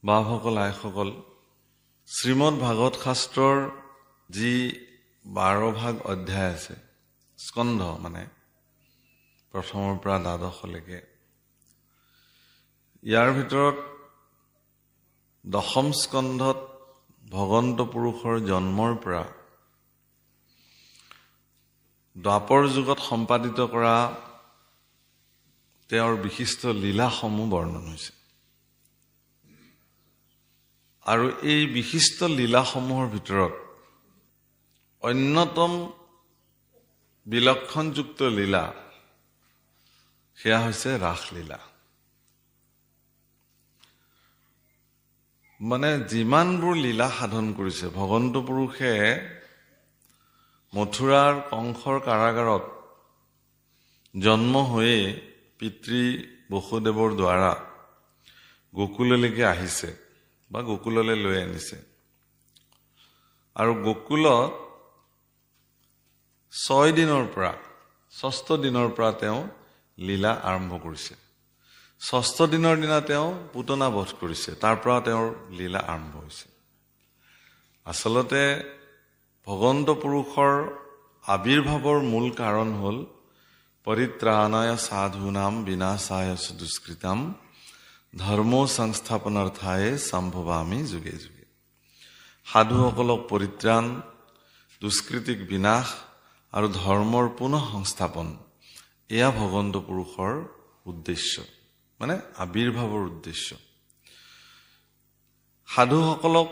বাসকল আইসকল, শ্ৰীমদ ভাগৱত শাস্ত্ৰৰ যি 12 ভাগ অধ্যায় আছে, স্কন্ধ মানে প্ৰথমৰ পৰা দ্বাদশলৈকে, ইয়াৰ ভিতৰত দশম স্কন্ধত ভগৱন্ত পুৰুষৰ জন্মৰ পৰা দ্বাপৰ যুগত সম্পাদিত কৰা তেওঁৰ বিশিষ্ট লীলাসমূহ বৰ্ণন হৈছে। আৰু এই বিশিষ্ট লীলাসমূহৰ ভিতৰত অন্যতম বিলক্ষণযুক্ত লীলা সেয়া হৈছে ৰাসলীলা। মানে যিমানবোৰ লীলা সাধন কৰিছে ভগৱন্ত পুৰুষে, মথুৰাৰ কংসৰ কাৰাগাৰত জন্ম হৈয়ে পিতৃ বসুদেৱৰ দ্বাৰা গোকুললৈকে আহিছে বা গোকুললৈ লৈ আনিছে। আৰু গোকুলত 6 দিনৰ পৰা 6ষ্ঠ দিনৰ পৰা তেওঁ লীলা আৰম্ভ কৰিছে। 6ষ্ঠ দিনৰ দিনা তেওঁ পুতনা বধ কৰিছে। তাৰ পৰা তেওঁৰ লীলা আৰম্ভ হৈছে। আচলতে ভগৱন্ত পুৰুষৰ আবিৰ্ভাৱৰ মূল কাৰণ হ'ল পৰিত্ৰাণায় সাধূনাম বিনাশায় দুষ্কৃতাম ধৰ্ম সংস্থাপনাৰ্থায়ে সম্ভৱামি যুগে যুগে। সাধুসকলক পৰিত্ৰাণ, দুষ্কৃতিক বিনাশ আৰু ধৰ্মৰ পুনঃ সংস্থাপন, এয়া ভগৱন্ত পুৰুষৰ উদ্দেশ্য, মানে আবিৰ্ভাৱৰ উদ্দেশ্য। সাধুসকলক,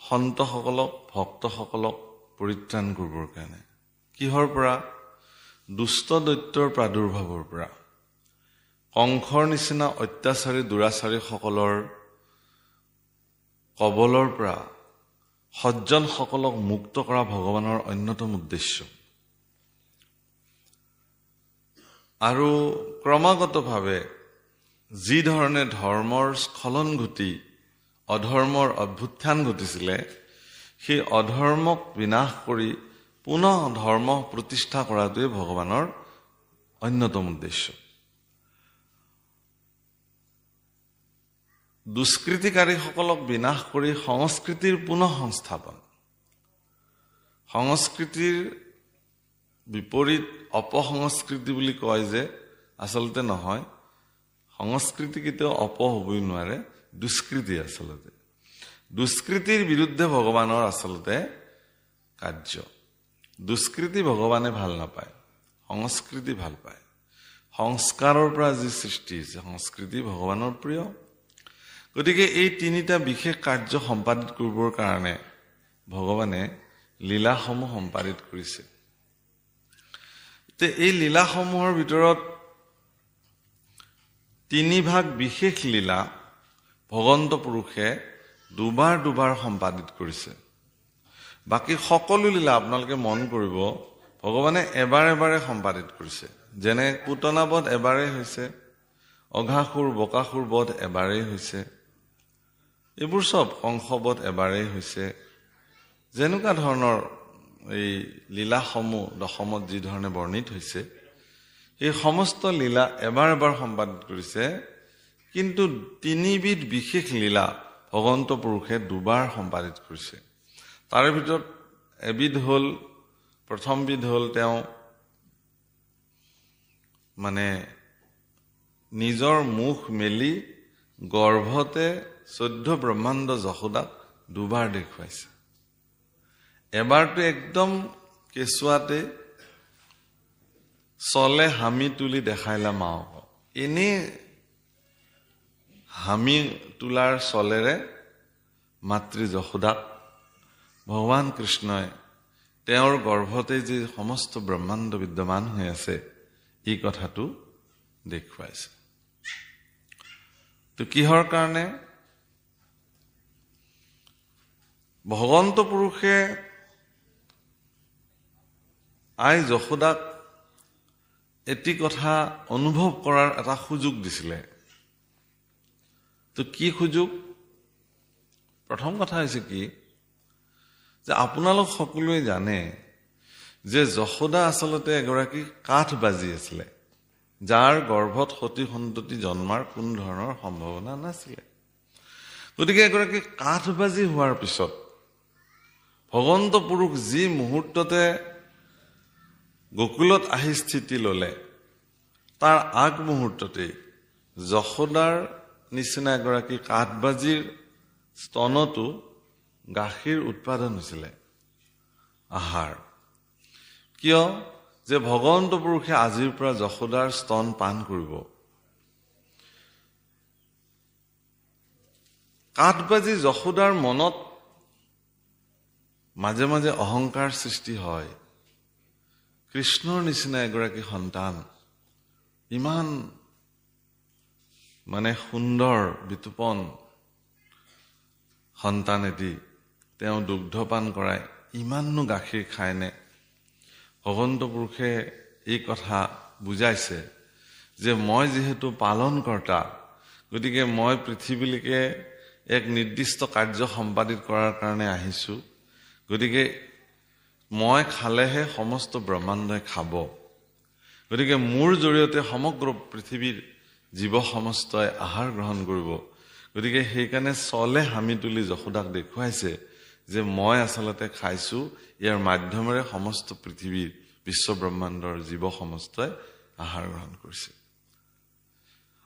সন্তসকলক, ভক্তসকলক পৰিত্ৰাণ কৰিবৰ কাৰণে। কিহৰ পৰা? দুষ্ট দৈত্যৰ প্ৰাদুৰ্ভাৱৰ পৰা, কংসৰ নিচিনা অত্যাচাৰী দুৰাচাৰীসকলৰ কবলৰ পৰা সজ্জনসকলক মুক্ত কৰা ভগৱানৰ অন্যতম উদ্দেশ্য। আৰু ক্ৰমাগতভাৱে যি ধৰণে ধৰ্মৰ স্খলন ঘটি অধৰ্মৰ অভ্যুত্থান ঘটিছিলে, সেই অধৰ্মক বিনাশ কৰি পুনঃ ধৰ্ম প্ৰতিষ্ঠা কৰাটোৱে ভগৱানৰ অন্যতম উদ্দেশ্য। দুষ্কৃতিকাৰীসকলক বিনাশ কৰি সংস্কৃতিৰ পুনঃ সংস্থাপন। সংস্কৃতিৰ বিপৰীত অপসংস্কৃতি বুলি কয় যে, আচলতে নহয়। সংস্কৃতি কেতিয়াও অপ হ'বই নোৱাৰে, দুষ্কৃতি আচলতে। দুষ্কৃতিৰ বিৰুদ্ধে ভগৱানৰ আচলতে কাৰ্য। দুষ্কৃতি ভগৱানে ভাল নাপায়, সংস্কৃতি ভাল পায়। সংস্কাৰৰ পৰা যি সৃষ্টি হৈছে, সংস্কৃতি ভগৱানৰ প্ৰিয়। গতিকে এই 3টা বিশেষ কাৰ্য সম্পাদিত কৰিবৰ কাৰণে ভগৱানে লীলাসমূহ সম্পাদিত কৰিছে। এই লীলাসমূহৰ ভিতৰত 3 ভাগ বিশেষ লীলা ভগৱন্ত পুৰুষে দুবাৰ সম্পাদিত কৰিছে। বাকী সকলো লীলা আপোনালোকে মন কৰিব ভগৱানে এবাৰে সম্পাদিত কৰিছে। যেনে পুতনা বধ এবাৰেই হৈছে, অঘাসুৰ বকাসুৰ বধ এবাৰেই হৈছে, এইবোৰ চব কংসবধ এবাৰেই হৈছে। যেনেকুৱা ধৰণৰ এই লীলাসমূহ দশমত যি ধৰণে বৰ্ণিত হৈছে, এই সমস্ত লীলা এবাৰ সম্পাদিত কৰিছে। কিন্তু 3 বিধ বিশেষ লীলা ভগৱন্ত পুৰুষে দুবাৰ সম্পাদিত কৰিছে। তাৰে ভিতৰত এবিধ হ'ল, প্ৰথমবিধ হ'ল তেওঁ মানে নিজৰ মুখ মেলি গৰ্ভতে 14 ব্ৰহ্মাণ্ড যশোদাক দুবাৰ দেখুৱাইছে। এবাৰটো একদম কেঁচুৱাতে চলে হামি তুলি দেখাইলা মাওক। এনেই হামি তোলাৰ চলেৰে মাতৃ যশোদাক ভগৱান কৃষ্ণই তেওঁৰ গৰ্ভতে যি সমস্ত ব্ৰহ্মাণ্ড বিদ্যমান হৈ আছে, এই কথাটো দেখুৱাইছে। তো কিহৰ কাৰণে? ভগৱন্ত পুৰুষে আই যশোদাক এটি কথা অনুভৱ কৰাৰ এটা সুযোগ দিছিলে। তো কি সুযোগ? প্ৰথম কথা হৈছে কি, যে আপোনালোক সকলোৱে জানে যে যশোদা আচলতে এগৰাকী কাঠ বাজি আছিলে, যাৰ গৰ্ভত সতী সন্ততি জন্মাৰ কোনো ধৰণৰ সম্ভাৱনা নাছিলে। গতিকে এগৰাকী কাঠবাজি হোৱাৰ পিছত ভগৱন্ত পুৰুষ যি মুহূৰ্ততে গোকুলত আহি স্থিতি ললে তাৰ আগ মুহূৰ্ততে যশোদাৰ নিচিনা এগৰাকী কাঠবাজিৰ স্তনতো গাখীৰ উৎপাদন হৈছিলে আহাৰ কিয় যে ভগৱন্ত পুৰুষে আজিৰ পৰা যশোদাৰ স্তন পান কৰিব কাঠবাজি যশোদাৰ মনত মাজে মাজে অহংকাৰ সৃষ্টি হয় কৃষ্ণৰ নিচিনা এগৰাকী সন্তান ইমান সুন্দৰ বিতুপন সন্তানেদি তেওঁ দুগ্ধপান কৰায় ইমাননো গাখীৰ খায়নে ভগৱন্ত পুৰুষে এই কথা বুজাইছে যে মই যিহেতু পালনকৰ্তা গতিকে মই পৃথিৱীলৈকে এক নিৰ্দিষ্ট কাৰ্য সম্পাদিত কৰাৰ কাৰণে আহিছো গতিকে মই খালেহে সমস্ত ব্ৰহ্মাণ্ডই খাব গতিকে মোৰ জৰিয়তে সমগ্ৰ পৃথিৱীৰ জীৱ সমস্তই আহাৰ গ্ৰহণ কৰিব গতিকে সেইকাৰণে চলে হামি তুলি যশোদাক দেখুৱাইছে যে মই আচলতে খাইছো ইয়াৰ মাধ্যমেৰে সমস্ত পৃথিৱীৰ বিশ্ব ব্ৰহ্মাণ্ডৰ জীৱ সমস্তই আহাৰ গ্ৰহণ কৰিছে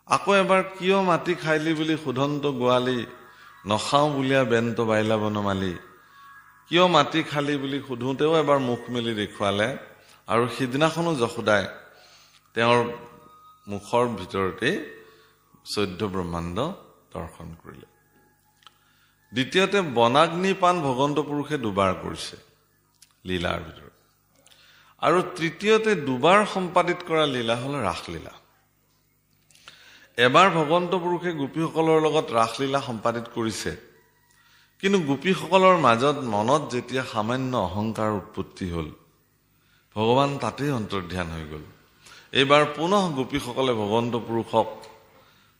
আকৌ এবাৰ কিয় মাটি খাইলি বুলি সুধন্ত গোৱালি নখাও বুলিয়া বেন্ত বাইলা বনমালি কিয় মাটি খালি বুলি সুধোতেও এবাৰ মুখ মেলি দেখুৱালে আৰু সিদিনাখনো যশোদাই তেওঁৰ মুখৰ ভিতৰতে 14 ব্ৰহ্মাণ্ড দৰ্শন কৰিলে দ্বিতীয়তে বনাগ্নি পান ভগৱন্ত পুৰুষে দুবাৰ কৰিছে লীলাৰ ভিতৰত আৰু তৃতীয়তে দুবাৰ সম্পাদিত কৰা লীলা হল ৰাসলীলা এবাৰ ভগৱন্ত পুৰুষে গোপীসকলৰ লগত ৰাসলীলা সম্পাদিত কৰিছে কিন্তু গোপীসকলৰ মাজত মনত যেতিয়া সামান্য অহংকাৰ উৎপত্তি হল ভগৱান তাতেই অন্তৰ্ধান হৈ গল এইবাৰ পুনঃ গোপীসকলে ভগৱন্ত পুৰুষক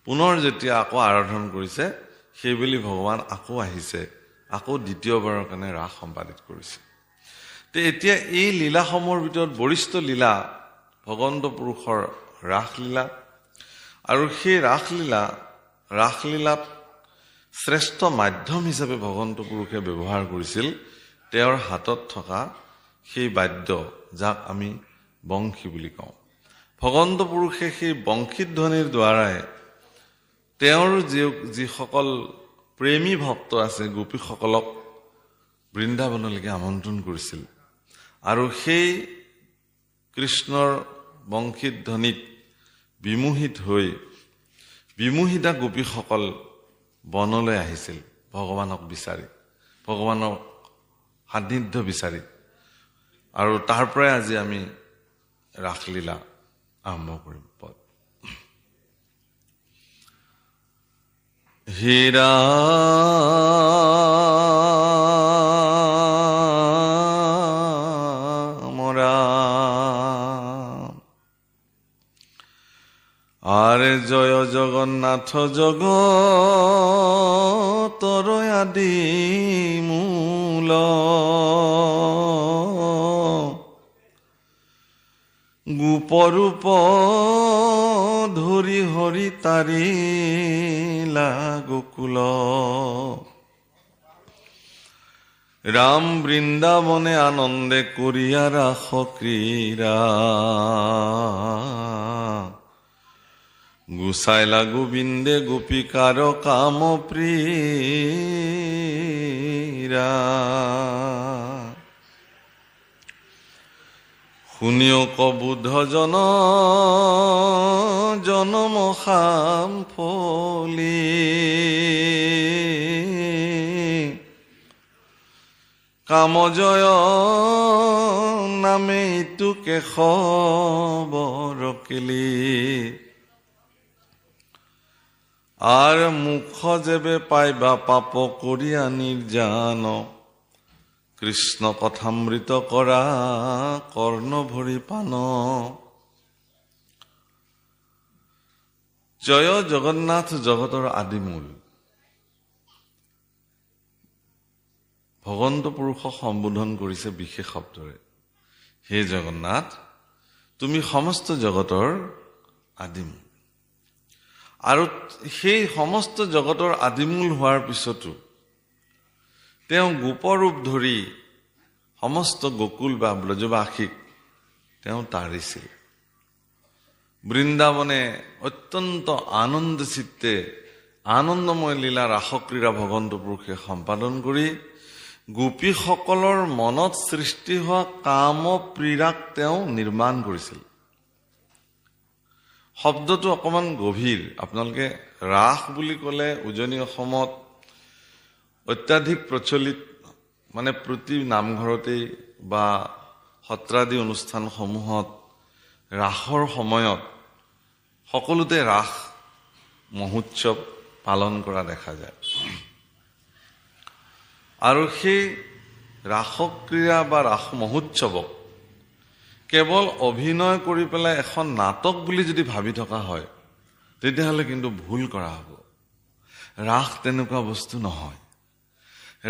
পুনৰ যেতিয়া আকৌ আৰাধন কৰিছে সেইবুলি ভগৱান আকৌ আহিছে আকৌ দ্বিতীয়বাৰৰ কাৰণে ৰাস সম্পাদিত কৰিছে তে এতিয়া এই লীলাসমূহৰ ভিতৰত বৰিষ্ঠ লীলা ভগৱন্ত পুৰুষৰ ৰাসলীলা আৰু সেই ৰাসলীলাত শ্ৰেষ্ঠ মাধ্যম হিচাপে ভগৱন্ত পুৰুষে ব্যৱহাৰ কৰিছিল তেওঁৰ হাতত থকা সেই বাদ্য যাক আমি বংশী বুলি কওঁ ভগৱন্ত পুৰুষে সেই বংশীৰ ধ্বনিৰ দ্বাৰাই তেওঁৰ যিসকল প্ৰেমী ভক্ত আছে গোপীসকলক বৃন্দাবনলৈকে আমন্ত্ৰণ কৰিছিল আৰু সেই কৃষ্ণৰ বংশীৰ ধ্বনিত বিমোহিতা গোপীসকল বনলৈ আহিছিল ভগৱানক বিচাৰি ভগৱানৰ সান্নিধ্য বিচাৰি আৰু তাৰ পৰাই আজি আমি ৰাসলীলা আৰম্ভ কৰিম হীৰা আৰে জয় জগন্নাথ জগতৰ আদি মূল গোপৰূপ ধৰি হৰি তাৰিলা গোকুল রাম বৃন্দাবনে আনন্দে করিয়া রাখ ক্রীড়া গুসাইলা গোবিন্দে গোপিকার কাম প্রিয়া শুনিও কবুদ্ধ জনম খাম ফলি কামজয় নামে ইটুকে খবৰ কিলি আৰ মুখ যেবে পাইবা পাপ কৰিয়া নিৰ্জান কৃষ্ণ কথামৃত কৰা কৰ্ণ ভৰি পান জয় জগন্নাথ জগতৰ আদিমূল ভগৱন্ত পুৰুষক সম্বোধন কৰিছে বিশেষ শব্দৰে হে জগন্নাথ তুমি সমস্ত জগতৰ আদিমূল আৰু সেই সমস্ত জগতৰ আদিমূল হোৱাৰ পিছতো তেওঁ গোপৰূপ ধৰি সমস্ত গোকুল বা ব্ৰজবাসীক তেওঁ তাৰিছিল। বৃন্দাবনে অত্যন্ত আনন্দ চিত্তে আনন্দময় লীলা ৰাসক্ৰীড়া ভগৱন্ত পুৰুষে সম্পাদন কৰি গোপীসকলৰ মনত সৃষ্টি হোৱা কাম প্ৰীড়াক তেওঁ নিৰ্মাণ কৰিছিল। শব্দটো অকমান গভীৰ। আপোনালোকে ৰাস বুলি ক'লে উজনি অসমত অত্যাধিক প্ৰচলিত, মানে প্ৰতি নামঘৰতেই বা সত্ৰাদি অনুষ্ঠানসমূহত ৰাসৰ সময়ত সকলোতে ৰাস মহোৎসৱ পালন কৰা দেখা যায়। আৰু সেই ৰাসক্ৰীড়া বা ৰাস মহোৎসৱক কেৱল অভিনয় কৰি পেলাই এখন নাটক বুলি যদি ভাবি থকা হয়, তেতিয়াহ'লে কিন্তু ভুল কৰা হ'ব। ৰাস তেনেকুৱা বস্তু নহয়।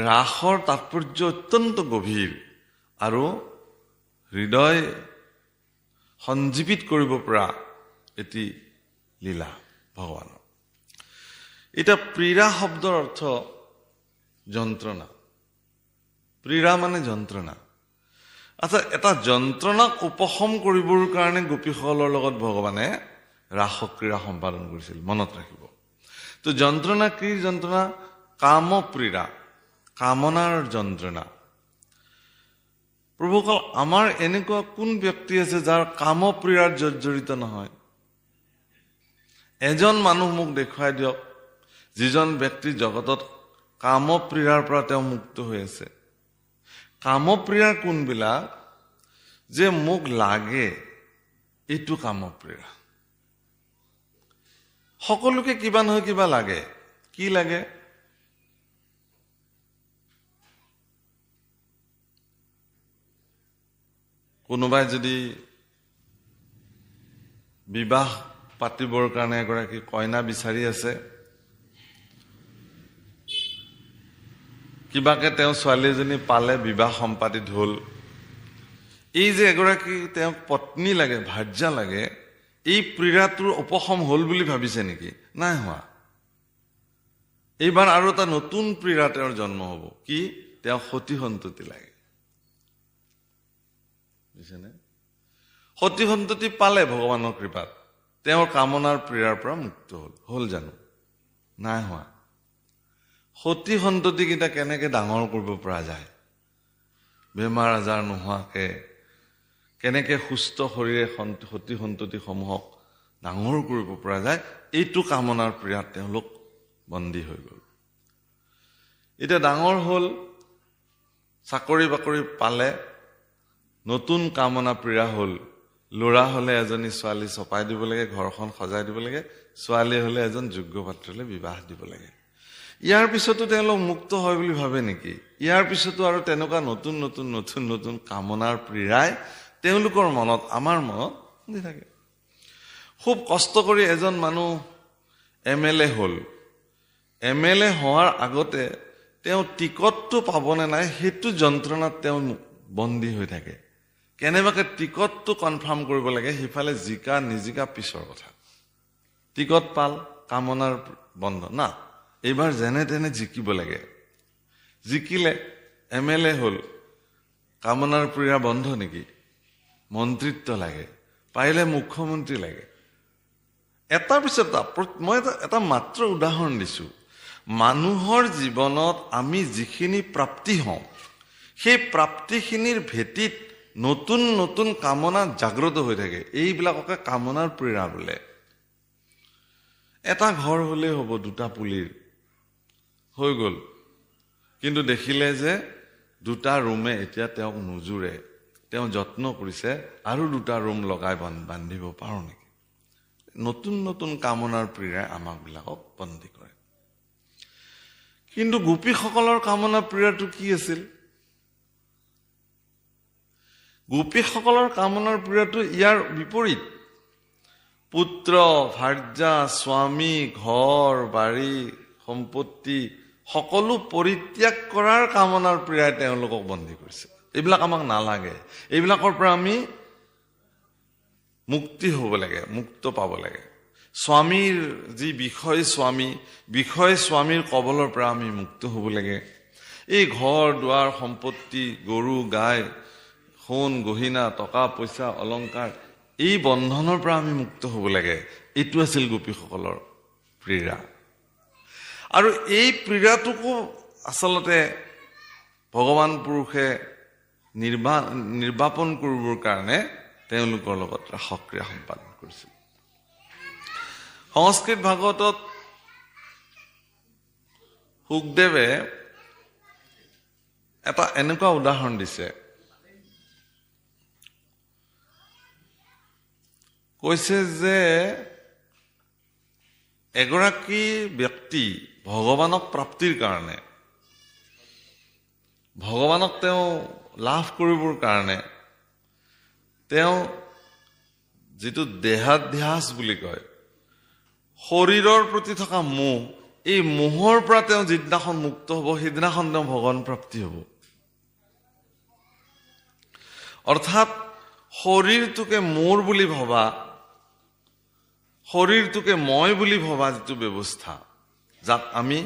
ৰাসৰ তাৎপৰ্য অত্যন্ত গভীৰ আৰু হৃদয় সঞ্জীৱিত কৰিব পৰা এটি লীলা ভগৱানৰ। এতিয়া প্ৰীড়া শব্দৰ অৰ্থ যন্ত্ৰণা। প্ৰীড়া মানে যন্ত্ৰণা। আচ্ছা, এটা যন্ত্ৰণাক উপশম কৰিবৰ কাৰণে গোপীসকলৰ লগত ভগৱানে ৰাসক্ৰীড়া সম্পাদন কৰিছিল, মনত ৰাখিব। তো যন্ত্ৰণা কি যন্ত্ৰণা? কাম প্ৰীড়া, কামনাৰ যন্ত্ৰণা। প্ৰভুসকল, আমাৰ এনেকুৱা কোন ব্যক্তি আছে যাৰ কাম প্ৰীড়াত জৰ্জৰিত নহয়? এজন মানুহ মোক দেখুৱাই দিয়ক যিজন ব্যক্তি জগতত কাম প্ৰীড়াৰ পৰা তেওঁ মুক্ত হৈ আছে। কাম প্ৰীড়াৰ কোনবিলাক? যে মোক লাগে, এইটো কাম প্ৰীড়া। সকলোকে কিবা নহয় কিবা লাগে। কি লাগে? কোনোবাই যদি বিবাহ পাতিবৰ কাৰণে এগৰাকী কইনা বিচাৰি আছে, কিবাকে তেওঁ ছোৱালী এজনী পালে, বিবাহ সম্পাদিত হ'ল, এই যে এগৰাকী তেওঁক পত্নী লাগে, ভাৰ্যা লাগে, এই প্ৰীড়াটোৰ উপশম হ'ল বুলি ভাবিছে নেকি? নাই হোৱা। এইবাৰ আৰু এটা নতুন প্ৰীড়া তেওঁৰ জন্ম হ'ব। কি? তেওঁ সতী সন্ততি লাগে। বুজিছেনে? সতী সন্ততি পালে ভগৱানৰ কৃপাত, তেওঁৰ কামনাৰ প্ৰীড়াৰ পৰা মুক্ত হ'ল জানো? নাই হোৱা। সতী সন্ততিকেইটা কেনেকে ডাঙৰ কৰিব পৰা যায়? বেমাৰ আজাৰ নোহোৱাকে কেনেকে সুস্থ শৰীৰে সতী সন্ততিসমূহক ডাঙৰ কৰিব পৰা যায়, এইটো কামনাৰ প্ৰীড়াত তেওঁলোক বন্দী হৈ গ'ল। এতিয়া ডাঙৰ হ'ল, চাকৰি বাকৰি পালে, নতুন কামনা প্ৰীড়া হ'ল। ল'ৰা হ'লে এজনী ছোৱালী চপাই দিব লাগে, ঘৰখন সজাই দিব লাগে। ছোৱালী হ'লে এজন যোগ্য পাত্ৰলৈ বিবাহ দিব লাগে। ইয়াৰ পিছতো তেওঁলোক মুক্ত হয় বুলি ভাবে নেকি? ইয়াৰ পিছতো আৰু তেনেকুৱা নতুন নতুন নতুন নতুন কামনাৰ প্ৰীড়াই তেওঁলোকৰ মনত, আমাৰ মনত দি থাকে। খুব কষ্ট কৰি এজন মানুহ MLA হ'ল। MLA হোৱাৰ আগতে তেওঁ টিকটটো পাবনে নাই সেইটো যন্ত্ৰণাত তেওঁ বন্দী হৈ থাকে। কেনেবাকে টিকটটো কনফাৰ্ম কৰিব লাগে, সিফালে জিকা নিজিকা পিছৰ কথা। টিকট পাল, কামনাৰ বন্ধ না, এইবাৰ যেনে তেনে জিকিব লাগে। জিকিলে MLA হ'ল, কামনাৰ প্ৰীড়া বন্ধ নেকি? মন্ত্ৰিত্ব লাগে, পাৰিলে মুখ্যমন্ত্ৰী লাগে। এটাৰ পিছত মই এটা মাত্ৰ উদাহৰণ দিছো। মানুহৰ জীৱনত আমি যিখিনি প্ৰাপ্তি হওঁ, সেই প্ৰাপ্তিখিনিৰ ভেটিত নতুন নতুন কামনা জাগ্ৰত হৈ থাকে। এইবিলাককে কামনাৰ প্ৰীড়া বোলে। এটা ঘৰ হলেই হ'ব, দুটা পুলিৰ হৈ গ'ল, কিন্তু দেখিলে যে দুটা ৰুমে এতিয়া তেওঁক নুজুৰে। তেওঁ যত্ন কৰিছে আৰু দুটা ৰুম লগাই বান্ধিব পাৰো নেকি? নতুন নতুন কামনাৰ প্ৰীড়াই আমাক বিলাকক বন্দী কৰে। কিন্তু গোপীসকলৰ কামনা প্ৰীড়াটো কি আছিল? গোপীসকলৰ কামনাৰ প্ৰীড়াটো ইয়াৰ বিপৰীত। পুত্ৰ, ভাৰ্যা, স্বামী, ঘৰ বাৰী, সম্পত্তি সকলো পৰিত্যাগ কৰাৰ কামনাৰ প্ৰীড়াই তেওঁলোকক বন্দী কৰিছে। এইবিলাক আমাক নালাগে, এইবিলাকৰ পৰা আমি মুক্তি হ'ব লাগে, মুক্ত পাব লাগে। স্বামীৰ যি বিষয় স্বামীৰ কবলৰ পৰা আমি মুক্ত হ'ব লাগে। এই ঘৰ দুৱাৰ সম্পত্তি গৰু গাই সোণ গহিনা টকা পইচা অলংকাৰ এই বন্ধনৰ পৰা আমি মুক্ত হ'ব লাগে। এইটো আছিল গোপীসকলৰ ক্ৰীড়া। আৰু এই ক্ৰীড়াটোকো আচলতে ভগৱান পুৰুষে নিৰ্বাপন কৰিবৰ কাৰণে তেওঁলোকৰ লগত ৰাসক্ৰিয়া সম্পাদন কৰিছিল। সংস্কৃত ভাগৱতত শুকদেৱে এটা এনেকুৱা উদাহৰণ দিছে, কৈছে যে এগৰাকী ব্যক্তি ভগৱানক প্ৰাপ্তিৰ কাৰণে, ভগৱানক তেওঁ লাভ কৰিবৰ কাৰণে তেওঁ যিটো দেহাধ্যাস বুলি কয়, শৰীৰৰ প্ৰতি থকা মোহ, এই মোহৰ পৰা তেওঁ যিদিনাখন মুক্ত হ'ব সেইদিনাখন তেওঁ ভগৱান প্ৰাপ্তি হ'ব। অৰ্থাৎ শৰীৰটোকে মোৰ বুলি ভবা, শৰীৰটোকে মই বুলি ভবা যিটো ব্যৱস্থা, যাক আমি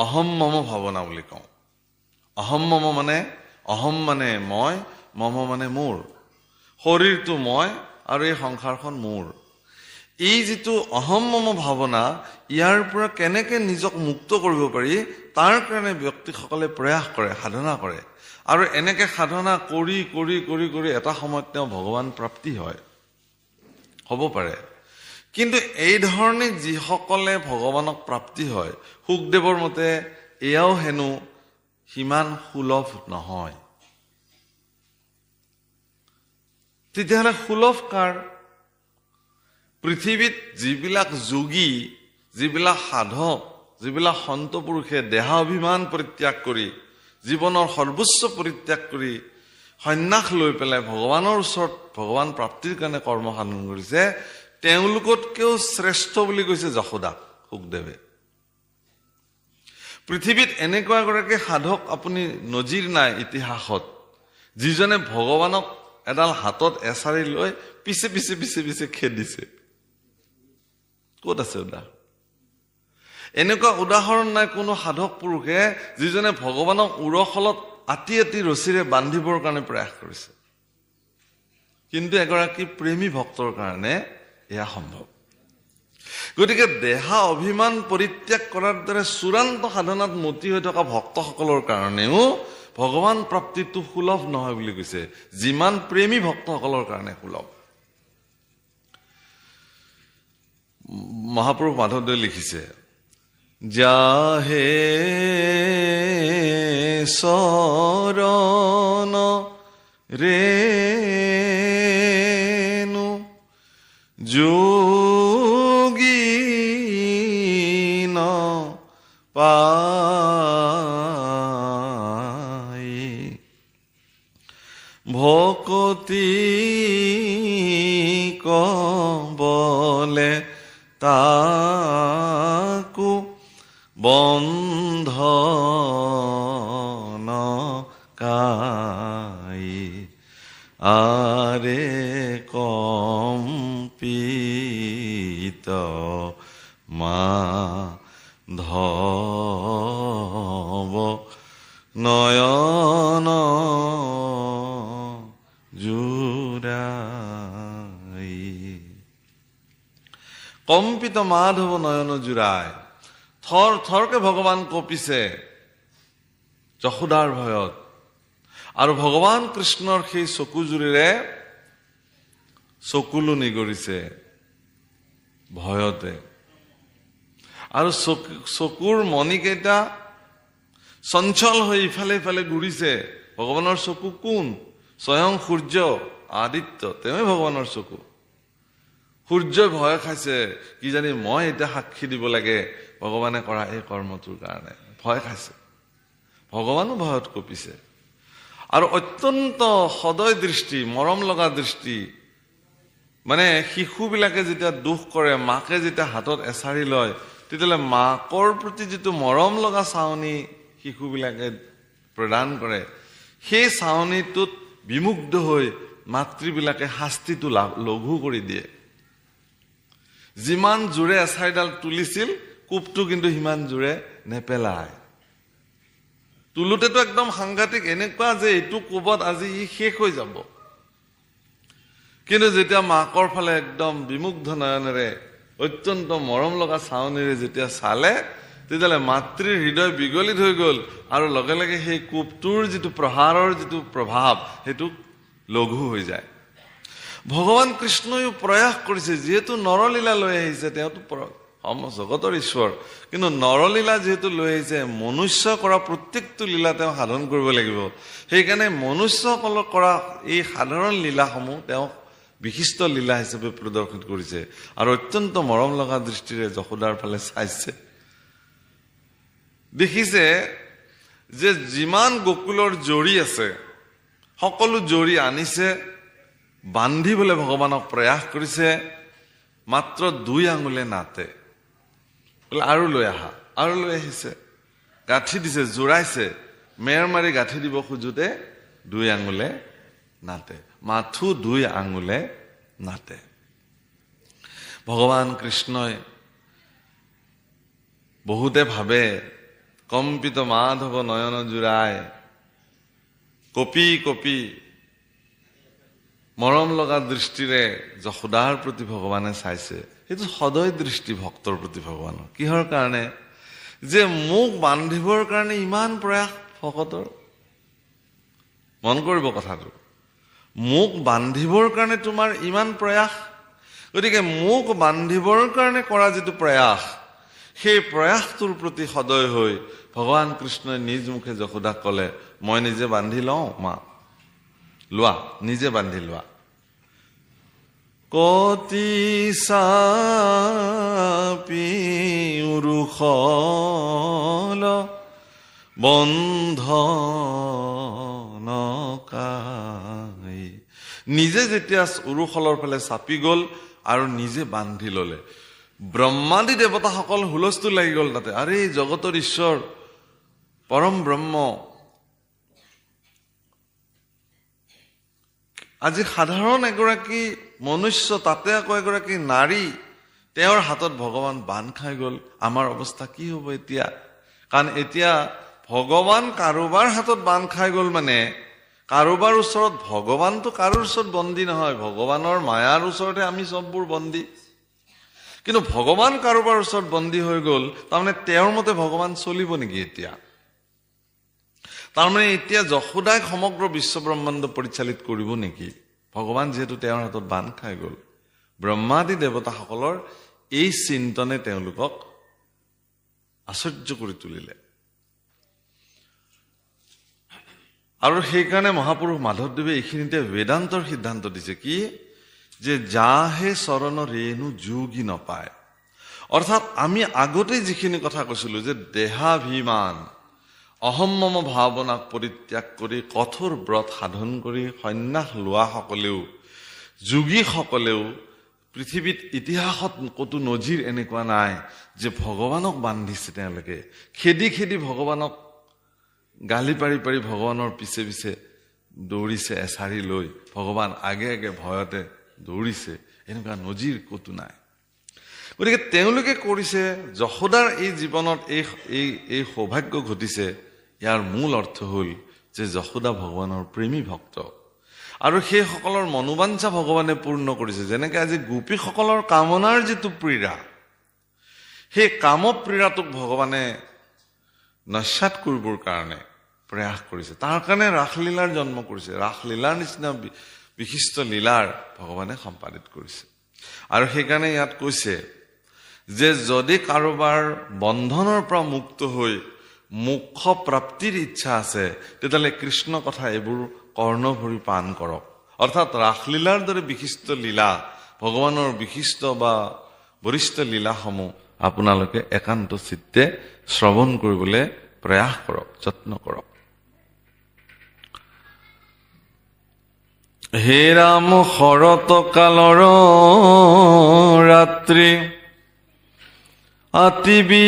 অহম মম ভাৱনা বুলি কওঁ। অহম মম মানে, অহম মানে মই, মম মানে মোৰ। শৰীৰটো মই আৰু এই সংসাৰখন মোৰ। এই যিটো অহম মম ভাৱনা, ইয়াৰ পৰা কেনেকে নিজক মুক্ত কৰিব পাৰি তাৰ কাৰণে ব্যক্তিসকলে প্ৰয়াস কৰে, সাধনা কৰে। আৰু এনেকে সাধনা কৰি কৰি কৰি কৰি এটা সময়ত তেওঁ ভগৱান প্ৰাপ্তি হয়, হ'ব পাৰে। কিন্তু এই ধৰণে যিসকলে ভগৱানক প্ৰাপ্তি হয়, শুকদেৱৰ মতে এয়াও হেনো সিমান সুলভ নহয়। তেতিয়াহ'লে সুলভ কাৰ? পৃথিৱীত যিবিলাক যোগী, যিবিলাক সাধক, যিবিলাক সন্ত পুৰুষে দেহাভিমান পৰিত্যাগ কৰি, জীৱনৰ সৰ্বোচ্চ পৰিত্যাগ কৰি সন্ন্যাস লৈ পেলাই ভগৱানৰ ওচৰত ভগৱান প্ৰাপ্তিৰ কাৰণে কৰ্ম সাধন কৰিছে, তেওঁলোকতকেও শ্ৰেষ্ঠ বুলি কৈছে যশোদাক শুকদেৱে। পৃথিৱীত এনেকুৱা এগৰাকী সাধক আপুনি নজিৰ নাই ইতিহাসত, যিজনে ভগৱানক এডাল হাতত এচাৰি লৈ পিছে পিছে পিছে পিছে খেদিছে। ক'ত আছে উদাহৰণ? এনেকুৱা উদাহৰণ নাই কোনো সাধক পুৰুষে যিজনে ভগৱানক উৰশলত আতি আতি ৰছীৰে বান্ধিবৰ কাৰণে প্ৰয়াস কৰিছে। কিন্তু এগৰাকী প্ৰেমী ভক্তৰ কাৰণে এয়া সম্ভৱ। গতিকে দেহা অভিমান পৰিত্যাগ কৰাৰ দৰে চূড়ান্ত সাধনাত মতি হৈ থকা ভক্তসকলৰ কাৰণেও ভগৱান প্ৰাপ্তিটো সুলভ নহয় বুলি কৈছে, যিমান প্ৰেমী ভক্তসকলৰ কাৰণে সুলভ। মহাপুৰুষ মাধৱদেৱে লিখিছে, যাহে শৰণ ৰেণু যোগীন পাই ভকতি কবলে তাকো বন্ধন কাই আৰে কম্পিত মাধৱ নয়ন জুৰাই। কম্পিত মাধৱ নয়ন জুৰাই, থৰ থৰকে ভগৱান কঁপিছে যশোদাৰ ভয়ত। আৰু ভগৱান কৃষ্ণৰ সেই চকুজুৰিৰে চকুলো নিগৰিছে ভয়তে। আৰু চকুৰ মণিকেইটা চঞ্চল হৈ ইফালে ইফালে ঘূৰিছে। ভগৱানৰ চকু কোন? স্বয়ং সূৰ্য আদিত্য, তেওঁই ভগৱানৰ চকু। সূৰ্যই ভয় খাইছে, কিজানি মই এতিয়া সাক্ষী দিব লাগে ভগৱানে কৰা এই কৰ্মটোৰ কাৰণে, ভয় খাইছে। ভগৱানো ভয়ত কঁপিছে। আৰু অত্যন্ত সদয় দৃষ্টি, মৰম লগা দৃষ্টি, মানে শিশুবিলাকে যেতিয়া দুখ কৰে, মাকে যেতিয়া হাতত এচাৰি লয়, তেতিয়াহ'লে মাকৰ প্ৰতি যিটো মৰম লগা চাৱনি শিশুবিলাকে প্ৰদান কৰে, সেই চাৱনিটোত বিমুগ্ধ হৈ মাতৃবিলাকে শাস্তিটো লঘু কৰি দিয়ে। যিমান জোৰে এছাৰিডাল তুলিছিল কোপটো কিন্তু সিমান জোৰে নেপেলায়। তুলোতেতো একদম সাংঘাতিক, এনেকুৱা যে এইটো কোবত আজি ই শেষ হৈ যাব। কিন্তু যেতিয়া মাকৰ ফালে একদম বিমুগ্ধ নয়নেৰে অত্যন্ত মৰম লগা চাৱনেৰে যেতিয়া চালে, তেতিয়াহ'লে মাতৃৰ হৃদয় বিগলিত হৈ গ'ল আৰু লগে লগে সেই কোপটোৰ যিটো প্ৰহাৰৰ যিটো প্ৰভাৱ সেইটো লঘু হৈ যায়। ভগৱান কৃষ্ণইও প্ৰয়াস কৰিছে, যিহেতু নৰলীলা লৈ আহিছে, তেওঁতো জগতৰ ঈশ্বৰ, কিন্তু নৰলীলা যিহেতু লৈ আহিছে, মনুষ্য কৰা প্ৰত্যেকটো লীলা তেওঁ সাধন কৰিব লাগিব। সেইকাৰণে মনুষ্যসকলক কৰা এই সাধাৰণ লীলাসমূহ তেওঁ বিশিষ্ট লীলা হিচাপে প্ৰদৰ্শিত কৰিছে আৰু অত্যন্ত মৰম লগা দৃষ্টিৰে যশোদাৰ ফালে চাইছে। দেখিছে যে যিমান গকুলৰ জৰি আছে সকলো জৰি আনিছে, বান্ধিবলৈ ভগৱানক প্ৰয়াস কৰিছে, মাত্ৰ 2 আঙুলে নাতে। বোলে আৰু লৈ আহা, আৰু লৈ আহিছে, গাঁঠি দিছে, জোৰাইছে, মেৰ মাৰি গাঁঠি দিব খোজোতে 2 আঙুলে নাতে, মাথো 2 আঙুলে নাতে। ভগৱান কৃষ্ণই বহুতে ভাবে কম্পিত মাধৱ নয়ন জোৰাই, কপি কপি মৰম লগা দৃষ্টিৰে যশোদাৰ প্ৰতি ভগৱানে চাইছে। সেইটো সদয় দৃষ্টি ভক্তৰ প্ৰতি ভগৱানৰ। কিহৰ কাৰণে? যে মোক বান্ধিবৰ কাৰণে ইমান প্ৰয়াস ভকতৰ। মন কৰিব কথাটো, মোক বান্ধিবৰ কাৰণে তোমাৰ ইমান প্ৰয়াস। গতিকে মোক বান্ধিবৰ কাৰণে কৰা যিটো প্ৰয়াস, সেই প্ৰয়াসটোৰ প্ৰতি সদয় হৈ ভগৱান কৃষ্ণই নিজ মুখে যশোদাক ক'লে, মই নিজে বান্ধি লওঁ মা, লোৱা, নিজে বান্ধি লোৱা। কতি চাপি উৰুখল বন্ধনকাই, নিজে যেতিয়া উৰুখলৰ ফালে চাপি গ'ল আৰু নিজে বান্ধি ললে। ব্ৰহ্মাদী দেৱতাসকল হুলস্থুল লাগি গ'ল তাতে, আৰে জগতৰ ঈশ্বৰ পৰম ব্ৰহ্ম, আজি সাধাৰণ এগৰাকী মনুষ্য, তাতে আকৌ এগৰাকী নাৰী, তেওঁৰ হাতত ভগৱান বান্ধ খাই গ'ল, আমাৰ অৱস্থা কি হ'ব এতিয়া? কাৰণ এতিয়া ভগৱান কাৰোবাৰ হাতত বান্ধ খাই গ'ল মানে কাৰোবাৰ ওচৰত, ভগৱানটো কাৰোৰ ওচৰত বন্দী নহয়, ভগৱানৰ মায়াৰ ওচৰতে আমি চববোৰ বন্দী। কিন্তু ভগৱান কাৰোবাৰ ওচৰত বন্দী হৈ গ'ল, তাৰমানে তেওঁৰ মতে ভগৱান চলিব নেকি এতিয়া? তাৰমানে এতিয়া যশোদাই সমগ্ৰ বিশ্ব ব্ৰহ্মাণ্ড পৰিচালিত কৰিব নেকি? ভগৱান যিহেতু তেওঁৰ হাতত বান্ধ খাই গ'ল। ব্ৰহ্মাদী দেৱতাসকলৰ এই চিন্তনে তেওঁলোকক আশ্চৰ্য কৰি তুলিলে। আৰু সেইকাৰণে মহাপুৰুষ মাধৱদেৱে এইখিনিতে বেদান্তৰ সিদ্ধান্ত দিছে কি, যে যাহে চৰণ ৰেণু যোগী নপায়। অৰ্থাৎ আমি আগতেই যিখিনি কথা কৈছিলো যে দেহাভিমান অহম্মম ভাৱনাক পৰিত্যাগ কৰি কঠোৰ ব্ৰত সাধন কৰি সন্ন্যাস লোৱাসকলেও, যোগীসকলেও, পৃথিৱীত ইতিহাসত ক'তো নজিৰ এনেকুৱা নাই যে ভগৱানক বান্ধিছে তেওঁলোকে, খেদি খেদি ভগৱানক গালি পাৰি পাৰি ভগৱানৰ পিছে পিছে দৌৰিছে এছাৰি লৈ, ভগৱান আগে আগে ভয়তে দৌৰিছে, এনেকুৱা নজিৰ ক'তো নাই। গতিকে তেওঁলোকে কৰিছে, যশোদাৰ এই জীৱনত এই সৌভাগ্য ঘটিছে। ইয়াৰ মূল অৰ্থ হ'ল যে যশোদা ভগৱানৰ প্ৰেমী ভক্ত আৰু সেইসকলৰ মনোবাঞ্ছা ভগৱানে পূৰ্ণ কৰিছে। যেনেকৈ আজি গোপীসকলৰ কামনাৰ যিটো পীড়া, সেই কামপীড়াটোক ভগৱানে নস্যাৎ কৰিবৰ কাৰণে প্ৰয়াস কৰিছে। তাৰ কাৰণে ৰাসলীলাৰ জন্ম কৰিছে, ৰাসলীলাৰ নিচিনা বিশিষ্ট লীলাৰ ভগৱানে সম্পাদিত কৰিছে। আৰু সেইকাৰণে ইয়াত কৈছে যে যদি কাৰোবাৰ বন্ধনৰ পৰা মুক্ত হৈ মোক্ষ প্ৰাপ্তিৰ ইচ্ছা আছে, তেতিয়াহ'লে কৃষ্ণ কথা এইবোৰ কৰ্ণভৰি পান কৰক। অৰ্থাৎ ৰাসলীলাৰ দৰে বিশিষ্ট লীলা, ভগৱানৰ বিশিষ্ট বা বৰিষ্ঠ লীলাসমূহ আপোনালোকে একান্ত চিত্তে শ্ৰৱণ কৰিবলৈ প্ৰয়াস কৰক, যত্ন কৰক। হে ৰাম শৰৎ কালৰ ৰাত্ৰি আতিবি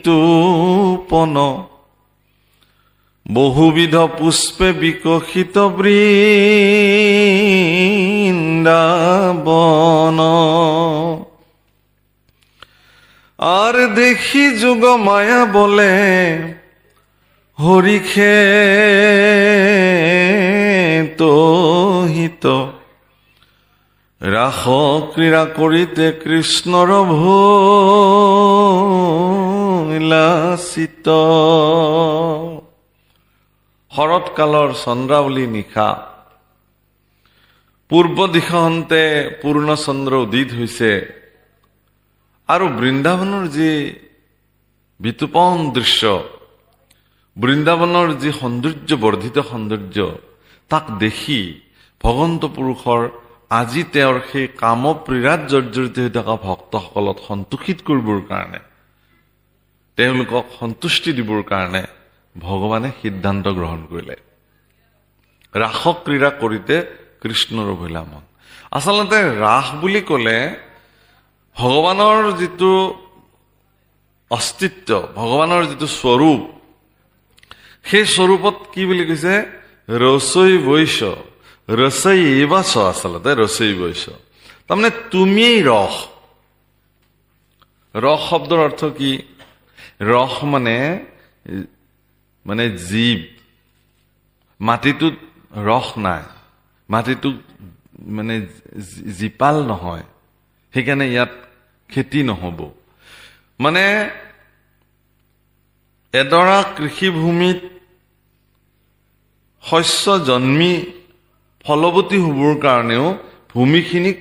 তুপন, বহুবিধ পুষ্পে বিকশিত বৃন্দ বৃন্দাবন আর দেখি যুগ মায়া বলে হরিখে তোহিত রাস ক্রীড়া করিতে কৃষ্ণর ভোলাচিত। শৰৎকালৰ চন্দ্ৰাৱলী নিশা পূৰ্ব দিশান্তে পূৰ্ণচন্দ্ৰ উদিত হৈছে আৰু বৃন্দাবনৰ যি বিতুপন দৃশ্য, বৃন্দাবনৰ যি সৌন্দৰ্য, বৰ্ধিত সৌন্দৰ্য, তাক দেখি ভগৱন্ত পুৰুষৰ আজি তেওঁৰ সেই কামপ্ৰীড়াত জৰ্জৰিত হৈ থকা ভক্তসকলক সন্তোষিত কৰিবৰ কাৰণে, তেওঁলোকক সন্তুষ্টি দিবৰ কাৰণে ভগৱানে সিদ্ধান্ত গ্ৰহণ কৰিলে। ৰাস ক্ৰীড়া কৰিতে কৃষ্ণৰ ভোলা মন। আচলতে ৰাস বুলি ক'লে ভগৱানৰ যিটো অস্তিত্ব, ভগৱানৰ যিটো স্বৰূপ, সেই স্বৰূপত কি বুলি কৈছে? ৰসৈ বৈশ, ৰসৈ এইবাছ। আচলতে ৰসৈ বৈশ তাৰমানে তুমিয়েই ৰস। ৰস শব্দৰ অৰ্থ কি? ৰস মানে জীৱ। মাটিটোত ৰস নাই, মাটিটো মানে জীপাল নহয়, সেইকাৰণে ইয়াত খেতি নহব। মানে এডৰা কৃষিভূমিত শস্য জন্মি ফলৱতী হ'বৰ কাৰণেও ভূমিখিনিক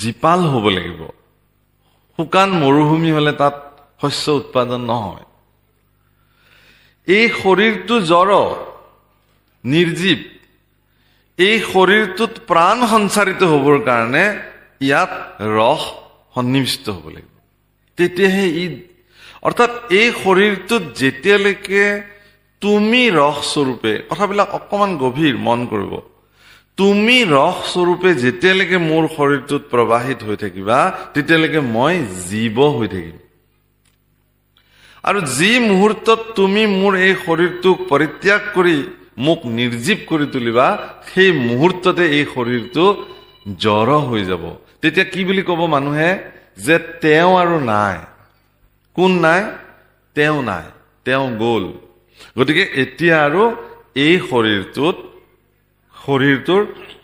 জীপাল হ'ব লাগিব। শুকান মৰুভূমি হলে তাত শস্য উৎপাদন নহয়। এই শৰীৰটো জড়, নিৰ্জীৱ। এই শৰীৰটোত প্ৰাণ সঞ্চাৰিত হ'বৰ কাৰণে ইয়াত ৰস সন্নিৱিষ্ট হ'ব লাগিব, তেতিয়াহে অৰ্থাৎ এই শৰীৰটোত যেতিয়ালৈকে তুমি ৰস স্বৰূপে, কথাবিলাক অকমান গভীৰ মন কৰিব, তুমি ৰস স্বৰূপে যেতিয়ালৈকে মোৰ শৰীৰটোত প্ৰবাহিত হৈ থাকিবা, তেতিয়ালৈকে মই জীৱ হৈ থাকিম। আৰু যি মুহূৰ্তত তুমি মোৰ এই শৰীৰটোক পৰিত্যাগ কৰি মোক নিৰ্জীৱ কৰি তুলিবা, সেই মুহূৰ্ততে এই শৰীৰটো জড় হৈ যাব। তেতিয়া কি বুলি ক'ব মানুহে? যে তেওঁ আৰু নাই। কোন নাই? তেওঁ নাই, তেওঁ গ'ল। গতিকে এতিয়া আৰু এই শৰীৰটোৰ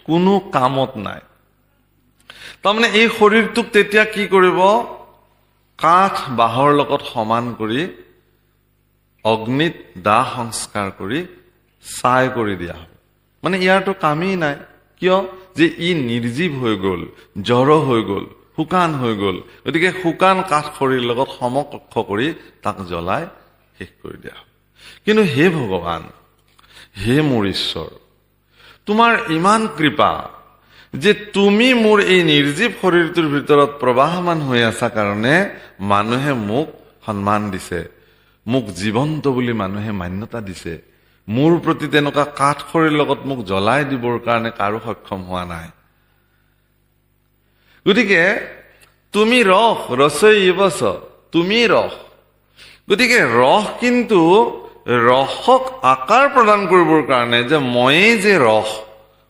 কোনো কামত নাই। তাৰমানে এই শৰীৰটোক তেতিয়া কি কৰিব? কাঠ বাঁহৰ লগত সমান কৰি অগ্নিত দাহ সংস্কাৰ কৰি ছাই কৰি দিয়া হ'ব। মানে ইয়াৰতো কামেই নাই। কিয়? যে ই নিৰ্জীৱ হৈ গ'ল, জড় হৈ গ'ল, শুকান হৈ গ'ল। গতিকে শুকান কাঠ খৰিৰ লগত সমকক্ষ কৰি তাক জ্বলাই শেষ কৰি দিয়া হ'ব। কিন্তু হে ভগৱান, হে মোৰ ঈশ্বৰ, তোমাৰ ইমান কৃপা যে তুমি মোৰ এই নিৰ্জীৱ শৰীৰটোৰ ভিতৰত প্ৰবাহমান হৈ আছা কাৰণে মানুহে মোক সন্মান দিছে, মোক জীৱন্ত বুলি মানুহে মান্যতা দিছে। মোৰ প্ৰতি তেনেকুৱা কাঠ খৰিৰ লগত মোক জ্বলাই দিবৰ কাৰণে কাৰো সক্ষম হোৱা নাই। গতিকে তুমি ৰস, ৰসৈ এইবাছ, তুমি ৰস। গতিকে ৰস কিন্তু ৰসক আকাৰ প্ৰদান কৰিবৰ কাৰণে যে ময়েই যে ৰস,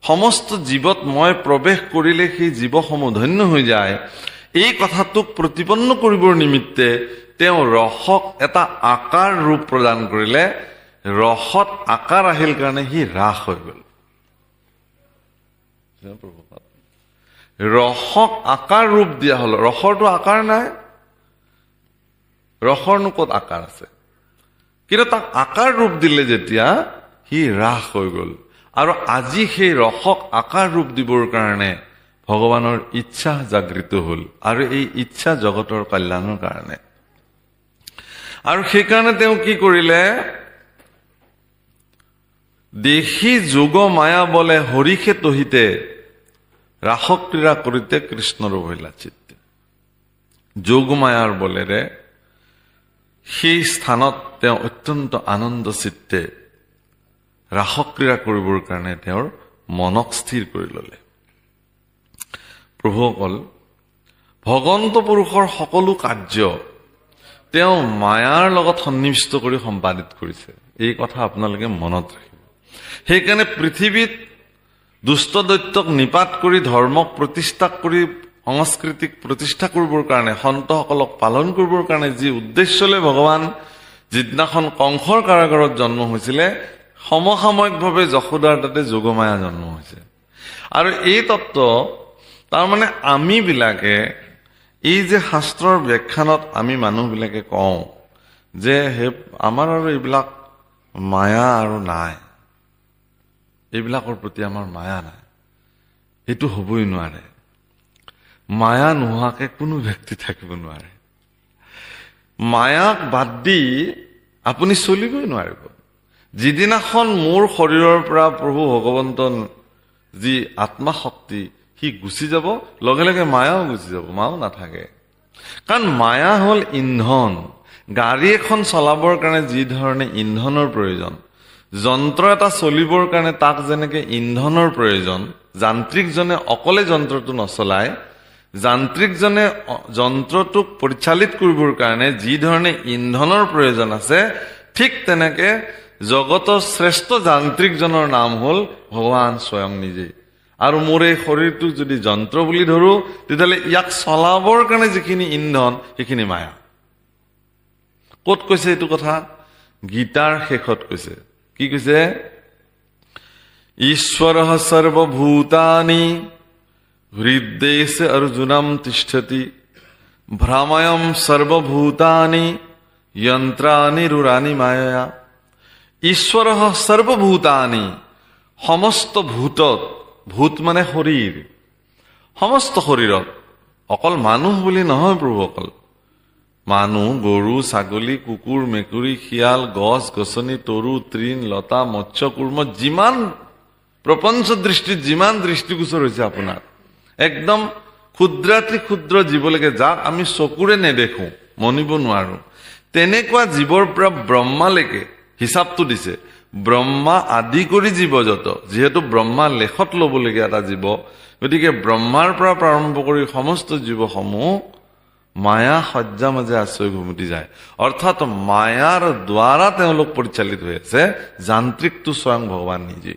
সমস্ত জীৱত মই প্ৰৱেশ কৰিলে সেই জীৱসমূহ ধন্য হৈ যায়, এই কথাটোক প্ৰতিপন্ন কৰিবৰ নিমিত্তে তেওঁ ৰসক এটা আকাৰ ৰূপ প্ৰদান কৰিলে। ৰসত আকাৰ আহিল কাৰণে সি হ্ৰাস হৈ গ'ল। ৰসক আকাৰ ৰূপ দিয়া হল। ৰসৰটো আকাৰ নাই, ৰসৰনো ক'ত আকাৰ আছে? কিন্তু তাক আকাৰ ৰূপ দিলে যেতিয়া সি হ্ৰাস হৈ গ'ল। আৰু আজি সেই ৰসক আকাৰ ৰূপ দিবৰ কাৰণে ভগৱানৰ ইচ্ছা জাগৃত হল, আৰু এই ইচ্ছা জগতৰ কল্যাণৰ কাৰণে। আৰু সেইকাৰণে তেওঁ কি কৰিলে? দেখি যোগ মায়া বলে হৰিষে তহিতে ৰাস ক্ৰীড়া কৰিতে কৃষ্ণৰ ভৈলা চিত্তে। যোগ মায়াৰ বলেৰে সেই স্থানত তেওঁ অত্যন্ত আনন্দ চিত্তে ৰাস ক্ৰীড়া কৰিবৰ কাৰণে তেওঁৰ মনক স্থিৰ কৰি ললে। প্ৰভুসকল, ভগৱন্ত পুৰুষৰ সকলো কাৰ্য তেওঁ মায়াৰ লগত সন্নিৱিষ্ট কৰি সম্পাদিত কৰিছে। এই কথা আপোনালোকে মনত ৰাখিব। সেইকাৰণে পৃথিৱীত দুষ্ট দৈত্যক নিপাত কৰি ধৰ্মক প্ৰতিষ্ঠা কৰি সংস্কৃতিক প্ৰতিষ্ঠা কৰিবৰ কাৰণে সন্তসকলক পালন কৰিবৰ কাৰণে যি উদ্দেশ্যলৈ ভগৱান যিদিনাখন কংসৰ কাৰাগাৰত জন্ম হৈছিলে সমসাময়িকভাৱে যশোদাৰ তাতে যোগমায়া জন্ম হৈছে। আৰু এই তত্ত্ব তাৰমানে আমি বিলাকে এই যে শাস্ত্ৰৰ ব্যাখ্যানত আমি মানুহবিলাকে কওঁ যে আমাৰ আৰু এইবিলাক মায়া আৰু নাই, এইবিলাকৰ প্ৰতি আমাৰ মায়া নাই, এইটো হ'বই নোৱাৰে। মায়া নোহোৱাকে কোনো ব্যক্তি থাকিব নোৱাৰে। মায়াক বাদ দি আপুনি চলিবই নোৱাৰিব। যিদিনাখন মোৰ শৰীৰৰ পৰা প্ৰভু ভগৱন্ত যি আত্মা শক্তি সি গুচি যাব, লগে লগে মায়াও গুচি যাব, মায়াও নাথাকে। কাৰণ মায়া হ'ল ইন্ধন। গাড়ী এখন চলাবৰ কাৰণে যি ধৰণে ইন্ধনৰ প্ৰয়োজন, যন্ত্ৰ এটা চলিবৰ কাৰণে তাক যেনেকে ইন্ধনৰ প্ৰয়োজন, যান্ত্ৰিকজনে অকলে যন্ত্ৰটো নচলায়, যান্ত্ৰিকজনে যন্ত্ৰটোক পৰিচালিত কৰিবৰ কাৰণে যি ধৰণে ইন্ধনৰ প্ৰয়োজন আছে, ঠিক তেনেকে জগতৰ শ্ৰেষ্ঠ যান্ত্ৰিকজনৰ নাম হ'ল ভগৱান স্বয়ং নিজেই। আৰু মোৰ এই শৰীৰটোক যদি যন্ত্ৰ বুলি ধৰো, তেতিয়াহ'লে ইয়াক চলাবৰ কাৰণে যিখিনি ইন্ধন সেইখিনি মায়া। ক'ত কৈছে এইটো কথা? গীতাৰ শেষত কৈছে। কি কৈছে? ঈশ্বৰঃ সৰ্বভূতানি হৃদ্দেশে অৰ্জুনম তিষ্ঠতি ভ্ৰাময়ম সৰ্বভূতানি যন্ত্ৰানি ৰুৰানি মায়া। ঈশ্বৰঃ সৰ্বভূতানি, সমস্ত ভূতত, ভূত মানে শৰীৰ, সমস্ত শৰীৰত, অকল মানুহ বুলি নহয় প্ৰভু, অকল মানুহ, গৰু, ছাগলী, কুকুৰ, মেকুৰী, শিয়াল, গছ গছনি, তৰু, তৃণ, লতা, মৎস্য, কুৰ্ম, যিমান প্ৰপঞ্চ দৃষ্টিত যিমান দৃষ্টিগোচৰ হৈছে আপোনাৰ, একদম ক্ষুদ্ৰাতি ক্ষুদ্ৰ জীৱলৈকে, যাক আমি চকুৰে নেদেখো, মনিব নোৱাৰো, তেনেকুৱা জীৱৰ পৰা ব্ৰহ্মালৈকে হিচাপটো দিছে। ব্ৰহ্মা আদি কৰি জীৱ যত, যিহেতু ব্ৰহ্মা লেখত ল'বলগীয়া এটা জীৱ, গতিকে ব্ৰহ্মাৰ পৰা প্ৰাৰম্ভ কৰি সমস্ত জীৱসমূহ মায়া সজ্জা মাজে আশ্ৰয় ঘুমটি যায়। অৰ্থাৎ মায়াৰ দ্বাৰা তেওঁলোক পৰিচালিত হৈ আছে। যান্ত্ৰিকটো স্বয়ং ভগৱান নিজে।